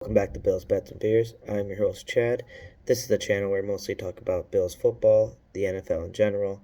Welcome back to Bills Bets and Beers. I'm your host Chad. This is a channel where I mostly talk about Bills football, the NFL in general,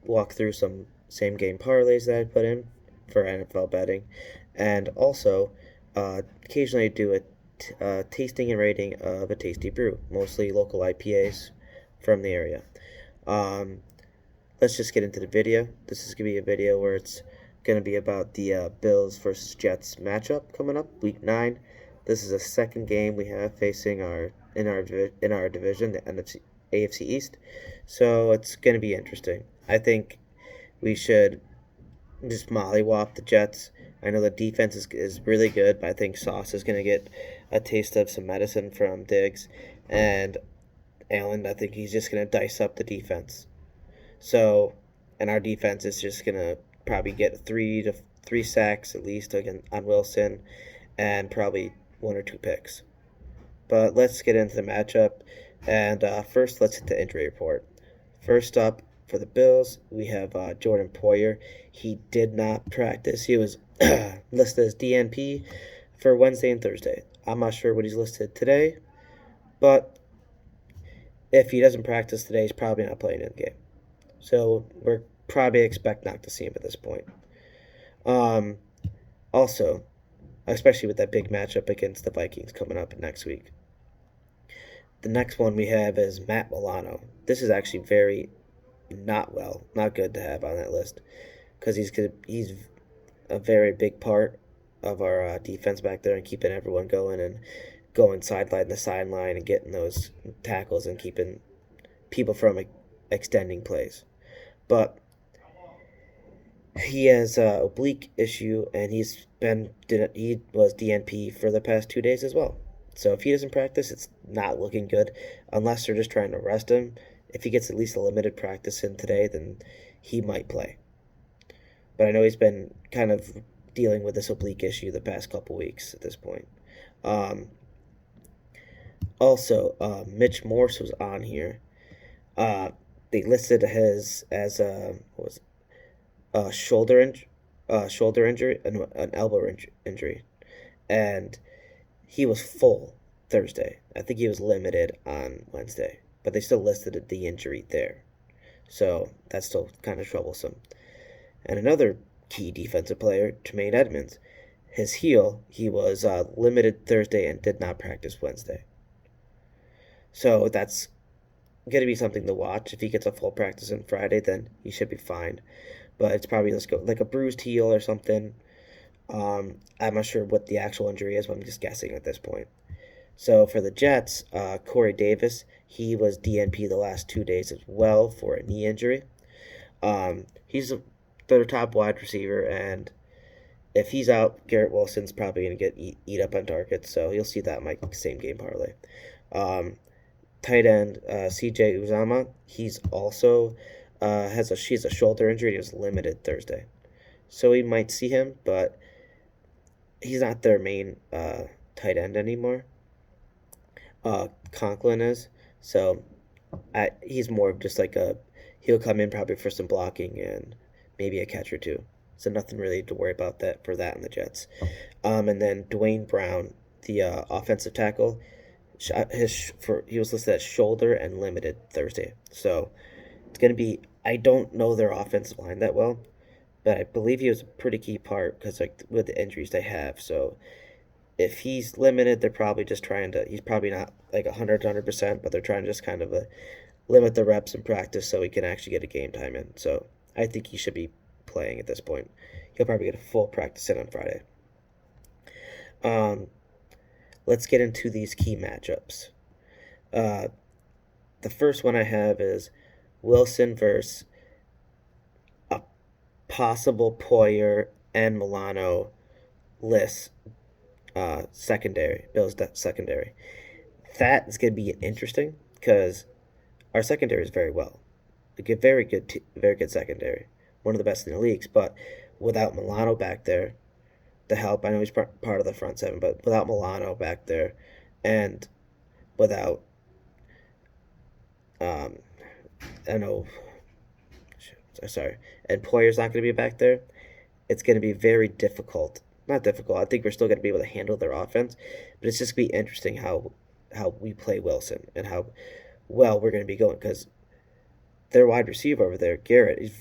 walk through some same game parlays that I put in for NFL betting, and also occasionally do a tasting and rating of a tasty brew, mostly local IPAs from the area. Um, let's just get into the video. This is going to be a video where it's going to be about the Bills versus Jets matchup coming up, Week 9. This is a second game we have facing our division, the AFC East. So it's going to be interesting. I think we should just mollywop the Jets. I know the defense is really good, but I think Sauce is going to get a taste of some medicine from Diggs. And Allen, I think he's just going to dice up the defense. So, and our defense is just going to probably get three sacks at least again on Wilson and probably one or two picks. But let's get into the matchup. And first, let's hit the injury report. First up, for the Bills, we have Jordan Poyer. He did not practice. He was listed as DNP for Wednesday and Thursday. I'm not sure what he's listed today, but if he doesn't practice today, he's probably not playing in the game. So we're probably expect not to see him at this point. Also, especially with that big matchup against the Vikings coming up next week. The next one we have is Matt Milano. This is actually very not good to have on that list because he's a very big part of our defense back there and keeping everyone going and going sideline to sideline and getting those tackles and keeping people from extending plays. But he has an oblique issue, and he was DNP for the past 2 days as well. So if he doesn't practice, it's not looking good, unless they're just trying to rest him. If he gets at least a limited practice in today, then he might play. But I know he's been kind of dealing with this oblique issue the past couple weeks at this point. Also, Mitch Morse was on here. They listed his as a shoulder injury, an elbow injury, and he was full Thursday. I think he was limited on Wednesday, but they still listed the injury there, so that's still kind of troublesome. And another key defensive player, Tremaine Edmonds, his heel, he was limited Thursday and did not practice Wednesday. So that's going to be something to watch. If he gets a full practice on Friday, then he should be fine. But it's probably like a bruised heel or something. I'm not sure what the actual injury is, but I'm just guessing at this point. So for the Jets, Corey Davis, he was DNP the last 2 days as well for a knee injury. He's their top wide receiver, and if he's out, Garrett Wilson's probably going to get eat up on targets, so you'll see that in my same game parlay. Tight end C.J. Uzama, he's also she's a shoulder injury. He was limited Thursday, so we might see him, but he's not their main tight end anymore. Conklin is, so he's more of just like he'll come in probably for some blocking and maybe a catch or two. So nothing really to worry about for that in the Jets. And then Dwayne Brown, the offensive tackle, he was listed as shoulder and limited Thursday. So it's going to be, I don't know their offensive line that well, but I believe he was a pretty key part because with the injuries they have. So if he's limited, they're probably just he's probably not like 100%, but they're trying to just kind of limit the reps in practice so he can actually get a game time in. So I think he should be playing at this point. He'll probably get a full practice in on Friday. Let's get into these key matchups. The first one I have is Wilson versus a possible Poyer and Milano list secondary, Bills secondary. That is going to be interesting because our secondary is very well. Very good secondary. One of the best in the leagues, but without Milano back there to help, I know he's part of the front seven, but without Milano back there and without I know sorry, and Poyer's not going to be back there, it's going to be very difficult not difficult. I think we're still going to be able to handle their offense, but it's just going to be interesting how we play Wilson and how well we're going to be going because their wide receiver over there, Garrett,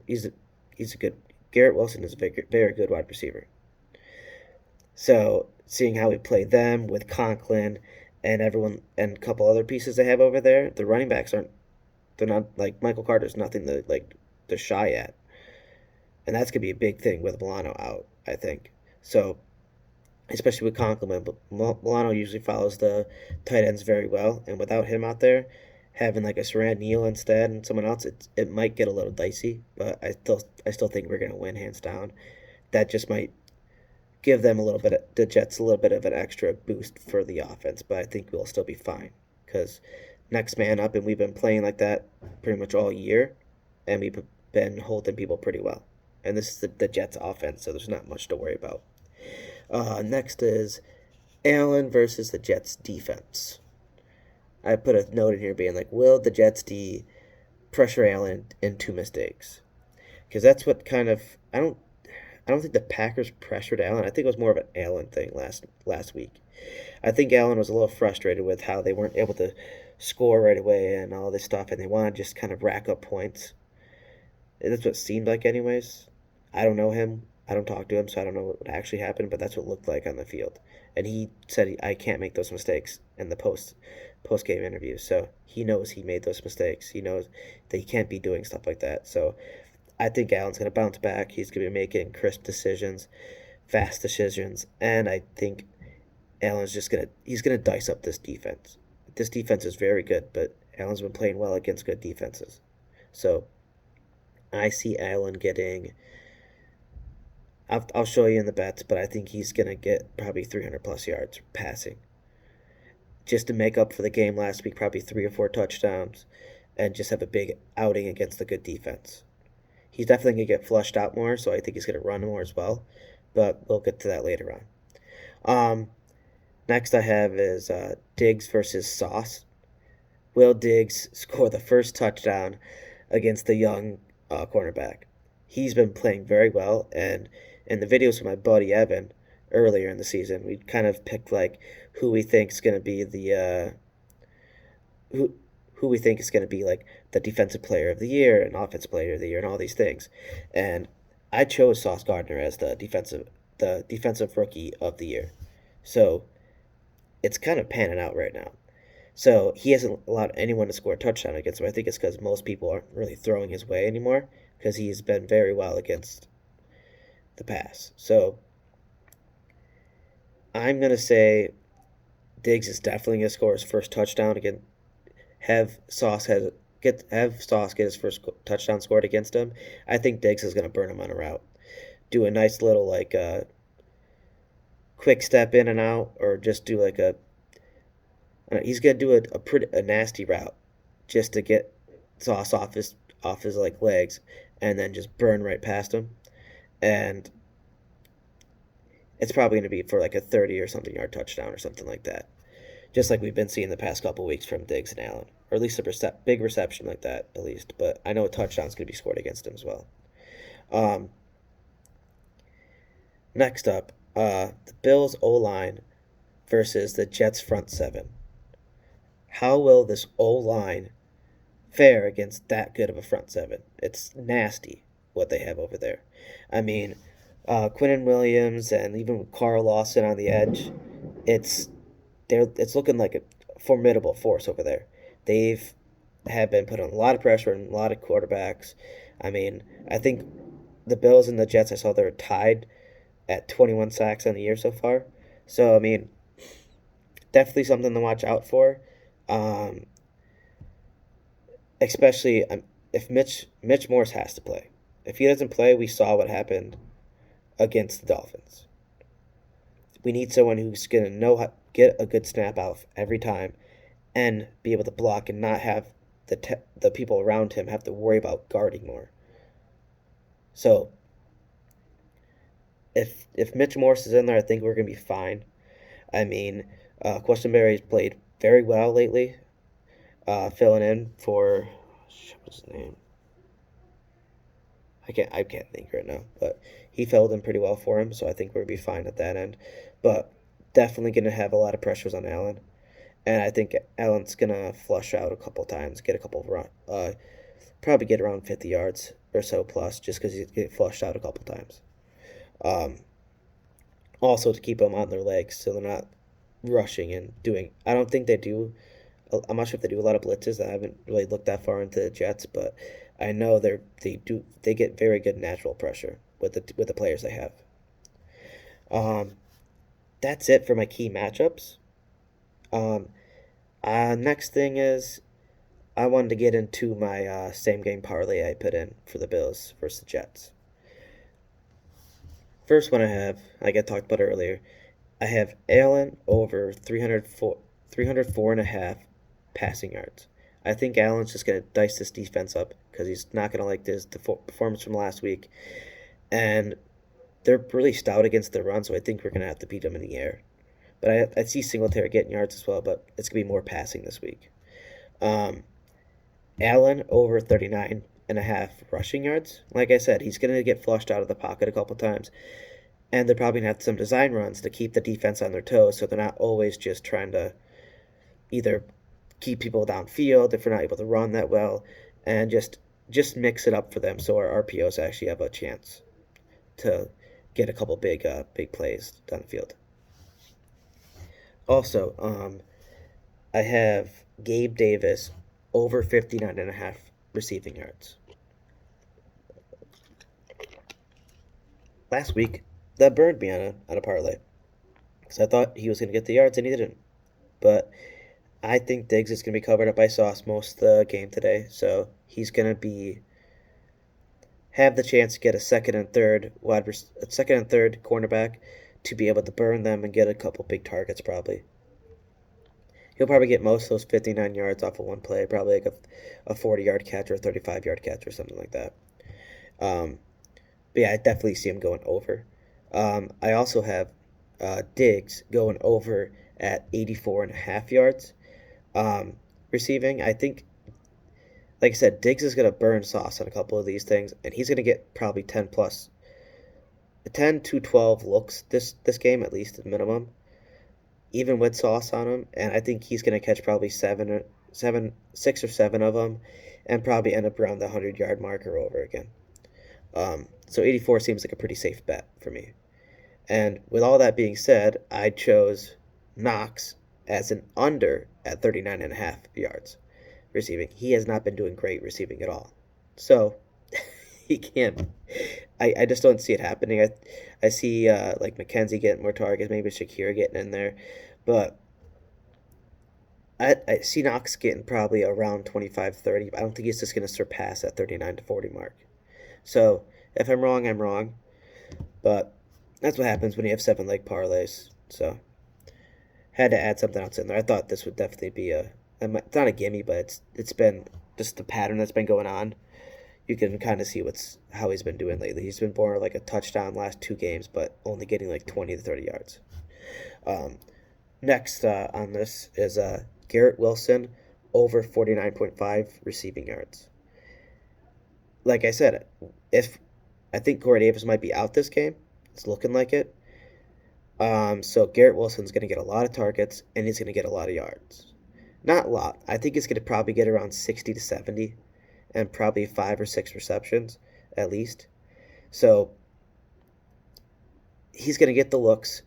he's a good Garrett Wilson is a very good wide receiver. So seeing how we play them with Conklin and everyone and a couple other pieces they have over there, the running backs aren't they're not like Michael Carter's nothing to shy at, and that's gonna be a big thing with Milano out, I think. So especially with Conklin, but Milano usually follows the tight ends very well, and without him out there, having like a Saran Neal instead and someone else, it might get a little dicey. But I still think we're gonna win hands down. That just might give them a little bit of, the Jets a little bit of an extra boost for the offense, but I think we'll still be fine because next man up, and we've been playing like that pretty much all year, and we've been holding people pretty well. And this is the Jets offense, so there's not much to worry about. Next is Allen versus the Jets defense. I put a note in here being like, will the Jets D pressure Allen into mistakes? Because that's what kind of I don't think the Packers pressured Allen. I think it was more of an Allen thing last week. I think Allen was a little frustrated with how they weren't able to score right away and all this stuff, and they wanted to just kind of rack up points. That's what it seemed like, anyways. I don't know him. I don't talk to him, so I don't know what actually happened, but that's what it looked like on the field. And he said I can't make those mistakes in the post game interview. So he knows he made those mistakes. He knows that he can't be doing stuff like that. So I think Allen's going to bounce back. He's going to be making crisp decisions, fast decisions, and I think Allen's just he's going to dice up this defense. This defense is very good, but Allen's been playing well against good defenses. So I see Allen getting. I'll show you in the bets, but I think he's going to get probably 300 plus yards passing. Just to make up for the game last week, probably 3 or 4 touchdowns, and just have a big outing against the good defense. He's definitely going to get flushed out more, so I think he's going to run more as well. But we'll get to that later on. Next I have is Diggs versus Sauce. Will Diggs score the first touchdown against the young cornerback? He's been playing very well, and in the videos with my buddy Evan earlier in the season, we kind of picked like who we think is going to be who we think is going to be like the defensive player of the year and offensive player of the year and all these things. And I chose Sauce Gardner as the defensive rookie of the year. So it's kind of panning out right now. So he hasn't allowed anyone to score a touchdown against him. I think it's because most people aren't really throwing his way anymore because he's been very well against the pass. So I'm going to say Diggs is definitely going to score his first touchdown again. Have Sauce get his first touchdown scored against him. I think Diggs is going to burn him on a route. Do a nice little quick step in and out, or just do like he's going to do a nasty route just to get Sauce off his like legs, and then just burn right past him, and it's probably going to be for like a 30 or something yard touchdown or something like that. Just like we've been seeing the past couple weeks from Diggs and Allen. Or at least a big reception like that, at least. But I know a touchdown's going to be scored against him as well. Next up, the Bills' O-line versus the Jets' front seven. How will this O-line fare against that good of a front seven? It's nasty what they have over there. I mean, Quinnen Williams and even Carl Lawson on the edge, it's looking like a formidable force over there. They've been putting a lot of pressure on a lot of quarterbacks. I mean, I think the Bills and the Jets, I saw they're tied at 21 sacks on the year so far. So, I mean, definitely something to watch out for. Especially if Mitch Morse has to play. If he doesn't play, we saw what happened against the Dolphins. We need someone who's going to know how get a good snap out every time and be able to block and not have the people around him have to worry about guarding more. So if Mitch Morse is in there, I think we're going to be fine. I mean, Questenberry's played very well lately, filling in for what's his name? I can't think right now, but he filled in pretty well for him, so I think we'll be fine at that end. But definitely going to have a lot of pressures on Allen, and I think Allen's going to flush out a couple times, get a couple run, probably get around 50 yards or so plus, just because he get flushed out a couple times. Um, Also to keep them on their legs, so they're not rushing and doing. I don't think they do. I'm not sure if they do a lot of blitzes. I haven't really looked that far into the Jets, but I know they get very good natural pressure with the players they have. Um, that's it for my key matchups. Um, Next thing is I wanted to get into my same game parlay I put in for the Bills versus the Jets. First one I have, like I talked about earlier, I have Allen over 304 and a half passing yards. I think Allen's just going to dice this defense up because he's not going to like this performance from last week. And they're really stout against the run, so I think we're going to have to beat them in the air. But I see Singletary getting yards as well, but it's going to be more passing this week. Um, Allen over 39 and a half rushing yards. Like I said, he's going to get flushed out of the pocket a couple times. And they're probably going to have some design runs to keep the defense on their toes so they're not always just trying to either keep people downfield if we're not able to run that well and just mix it up for them so our RPOs actually have a chance to get a couple big plays down the field. Also, I have Gabe Davis over 59 and a half receiving yards. Last week, that burned me on a parlay because I thought he was going to get the yards and he didn't. But I think Diggs is going to be covered up by Sauce most of the game today, so he's going to have the chance to get a second and third cornerback to be able to burn them and get a couple big targets probably. He'll probably get most of those 59 yards off of one play, probably like a 40-yard catch or a 35-yard catch or something like that. But yeah, I definitely see him going over. I also have Diggs going over at 84 and a half yards receiving. I think, like I said, Diggs is going to burn Sauce on a couple of these things, and he's going to get probably 10 to 12 looks this game, at least at minimum, even with Sauce on him. And I think he's going to catch probably 6 or 7 of them, and probably end up around the 100-yard marker over again. So 84 seems like a pretty safe bet for me. And with all that being said, I chose Knox as an under at 39 and a half yards receiving. He has not been doing great receiving at all. So he can't. I just don't see it happening. I see like McKenzie getting more targets, maybe Shakir getting in there. But I see Knox getting probably around 25, 30. But I don't think he's just going to surpass that 39 to 40 mark. So if I'm wrong, I'm wrong. But that's what happens when you have 7-leg parlays. So had to add something else in there. I thought this would definitely be it's not a gimme, but it's been just the pattern that's been going on. You can kind of see how he's been doing lately. He's been more like a touchdown last 2 games, but only getting like 20 to 30 yards. Next on this is Garrett Wilson over 49.5 receiving yards. Like I said, I think Corey Davis might be out this game. It's looking like it. So Garrett Wilson's going to get a lot of targets, and he's going to get a lot of yards. Not a lot. I think he's going to probably get around 60 to 70, and probably 5 or 6 receptions at least. So he's going to get the looks,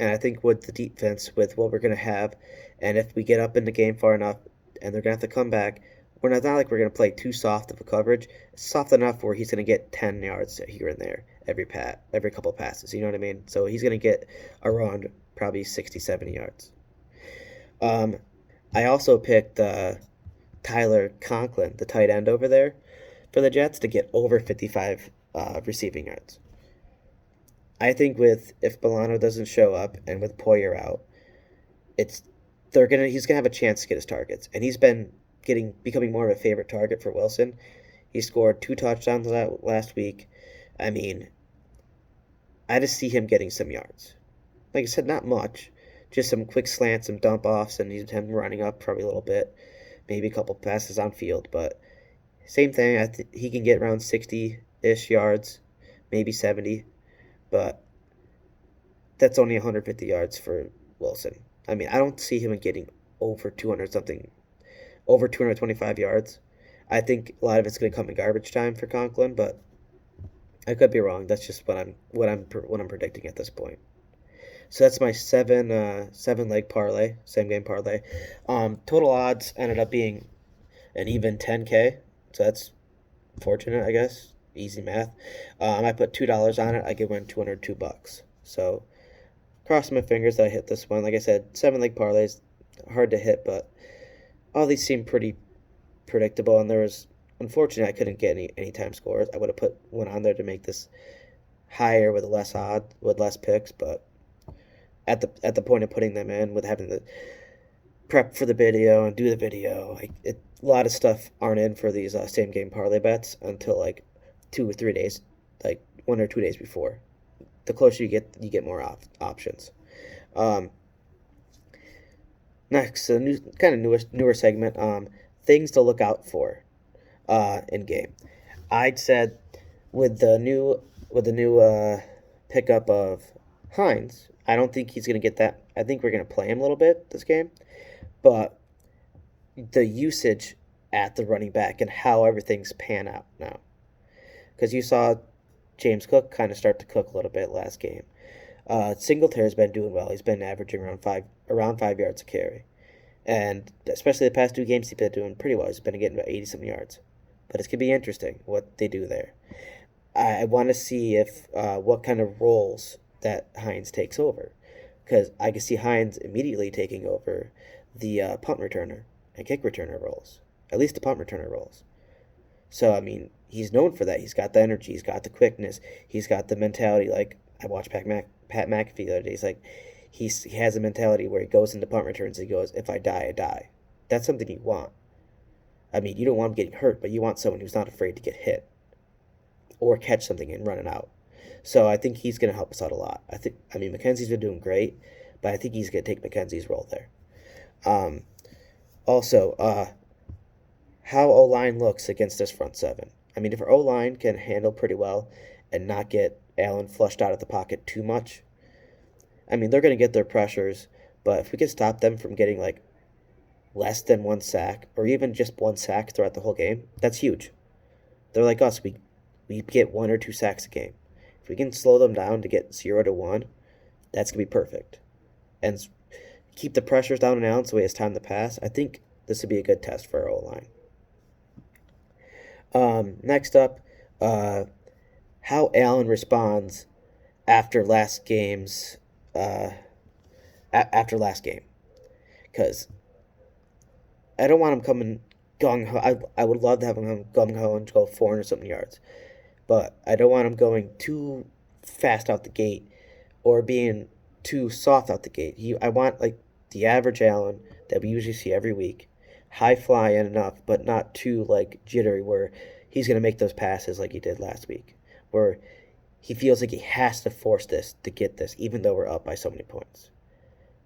and I think with the defense, with what we're going to have, and if we get up in the game far enough, and they're going to have to come back, we're not like we're going to play too soft of a coverage. It's soft enough where he's going to get 10 yards here and there every couple of passes. You know what I mean? So he's going to get around probably 60, 70 yards. I also picked Tyler Conklin, the tight end over there for the Jets, to get over 55 receiving yards. I think if Milano doesn't show up and with Poyer out, he's gonna have a chance to get his targets, and he's been becoming more of a favorite target for Wilson. He scored 2 touchdowns last week. I mean, I just see him getting some yards. Like I said, not much. Just some quick slants, some dump offs, and him running up probably a little bit. Maybe a couple passes on field, but same thing. He can get around 60 ish yards, maybe 70, but that's only 150 yards for Wilson. I mean, I don't see him getting over 200 something, over 225 yards. I think a lot of it's going to come in garbage time for Conklin, but I could be wrong. That's just what I'm predicting at this point. So that's my seven leg parlay, same game parlay. Total odds ended up being an even 10K. So that's fortunate, I guess. Easy math. I put $2 on it. I could win $202. So cross my fingers that I hit this one. Like I said, 7 leg parlays, hard to hit, but all these seem pretty predictable. And there was, unfortunately, I couldn't get any time scores. I would have put one on there to make this higher with less picks, but at the point of putting them in, with having to prep for the video and do the video, a lot of stuff aren't in for these same game parlay bets until like 2 or 3 days, like 1 or 2 days before. The closer you get more options. Um, Next, a new kind of newer segment. Things to look out for in game. I'd said with the new pickup of Hines, I don't think he's gonna get that. I think we're gonna play him a little bit this game, but the usage at the running back and how everything's pan out now, because you saw James Cook kind of start to cook a little bit last game. Singletary's been doing well. He's been averaging around 5 yards a carry, and especially the past 2 games, he's been doing pretty well. He's been getting about 80 some yards. But it's gonna be interesting what they do there. I want to see if what kind of roles that Hines takes over, because I can see Hines immediately taking over the punt returner and kick returner roles, at least the punt returner roles. So I mean, he's known for that. He's got the energy. He's got the quickness. He's got the mentality. Like I watched Pat McAfee the other day. He's like, he has a mentality where he goes into punt returns and he goes, "If I die, I die." That's something you want. I mean, you don't want him getting hurt, but you want someone who's not afraid to get hit or catch something and run it out. So I think he's going to help us out a lot. I mean, McKenzie's been doing great, but I think he's going to take McKenzie's role there. Um, Also, how O-line looks against this front seven. I mean, if our O-line can handle pretty well and not get Allen flushed out of the pocket too much, I mean, they're going to get their pressures, but if we can stop them from getting like less than 1 sack or even just 1 sack throughout the whole game, that's huge. They're like us. We get 1 or 2 sacks a game. If we can slow them down to get 0 to 1, that's going to be perfect. And keep the pressures down on Allen so he has time to pass. I think this would be a good test for our O-line. Next up, how Allen responds after last game's after last game, because I don't want him coming gung ho. I would love to have him gung ho and go 400 something yards, but I don't want him going too fast out the gate or being too soft out the gate. I want like the average Allen that we usually see every week, high flying enough, but not too like jittery where he's gonna make those passes like he did last week, where he feels like he has to force this to get this, even though we're up by so many points.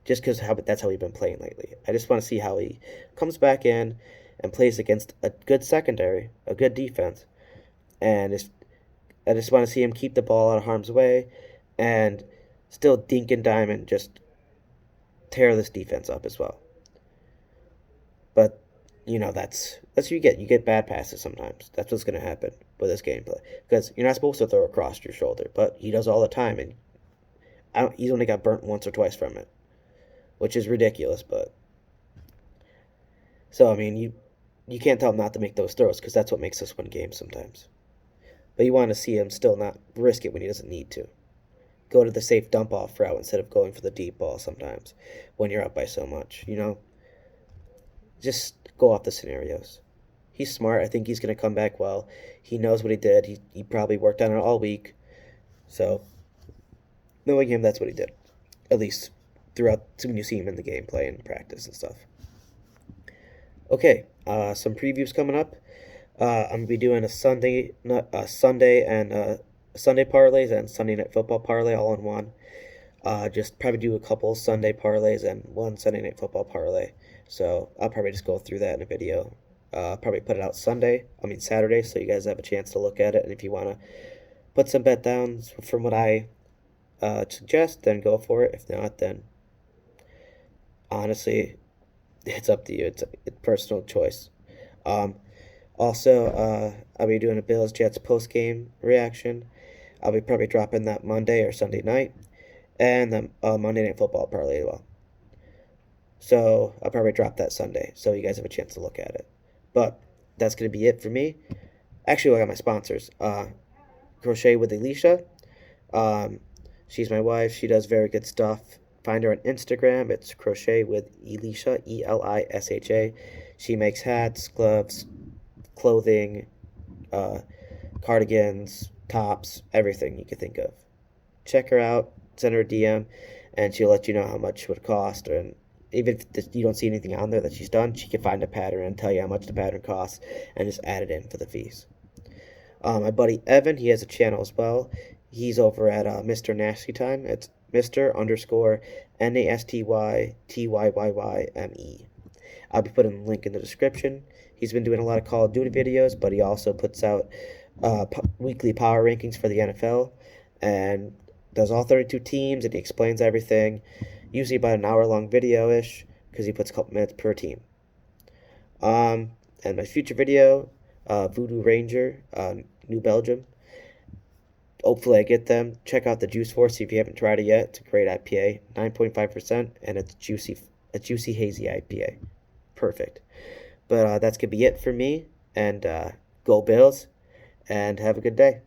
Just because that's how we've been playing lately. I just want to see how he comes back in and plays against a good secondary, a good defense, and I just want to see him keep the ball out of harm's way and still dink and dime and just tear this defense up as well. But that's what you get. You get bad passes sometimes. That's what's going to happen with this gameplay, because you're not supposed to throw across your shoulder, but he does all the time, and he's only got burnt once or twice from it, which is ridiculous. But so I mean, you can't tell him not to make those throws, because that's what makes us win games sometimes. But you want to see him still not risk it when he doesn't need to. Go to the safe dump off route instead of going for the deep ball sometimes when you're up by so much. Just go off the scenarios. He's smart. I think he's going to come back well. He knows what he did. He probably worked on it all week. So, knowing him, that's what he did. At least throughout when you see him in the gameplay and practice and stuff. Okay, some previews coming up. I'm going to be doing a Sunday parlays and Sunday Night Football parlay all in one. Just probably do a couple Sunday parlays and one Sunday Night Football parlay. So I'll probably just go through that in a video Probably put it out Saturday, so you guys have a chance to look at it. And if you want to put some bet down from what I suggest, then go for it. If not, then honestly, it's up to you. It's personal choice. Um, Also, I'll be doing a Bills Jets post game reaction. I'll be probably dropping that Monday or Sunday night, and the Monday Night Football parlay as well. So I'll probably drop that Sunday, so you guys have a chance to look at it. But that's gonna be it for me. Actually, I got my sponsors. Crochet with Alicia. Um, she's my wife. She does very good stuff. Find her on Instagram. It's Crochet with Elisha, Elisha. She makes hats, gloves, clothing, uh, cardigans, tops, everything you could think of. Check her out, send her a DM, and she'll let you know how much it would cost. And even if you don't see anything on there that she's done, she can find a pattern and tell you how much the pattern costs and just add it in for the fees. My buddy Evan, he has a channel as well. He's over at Mr. Nasty Time. It's Mr. underscore NASTYTYYYME. I'll be putting the link in the description. He's been doing a lot of Call of Duty videos, but he also puts out weekly power rankings for the NFL and does all 32 teams, and he explains everything. Usually about an hour-long video-ish, because he puts a couple minutes per team. And my future video, Voodoo Ranger, New Belgium. Hopefully I get them. Check out the Juice Force if you haven't tried it yet. It's a great IPA, 9.5%, and it's a juicy hazy IPA. Perfect. But that's going to be it for me. And go Bills. And have a good day.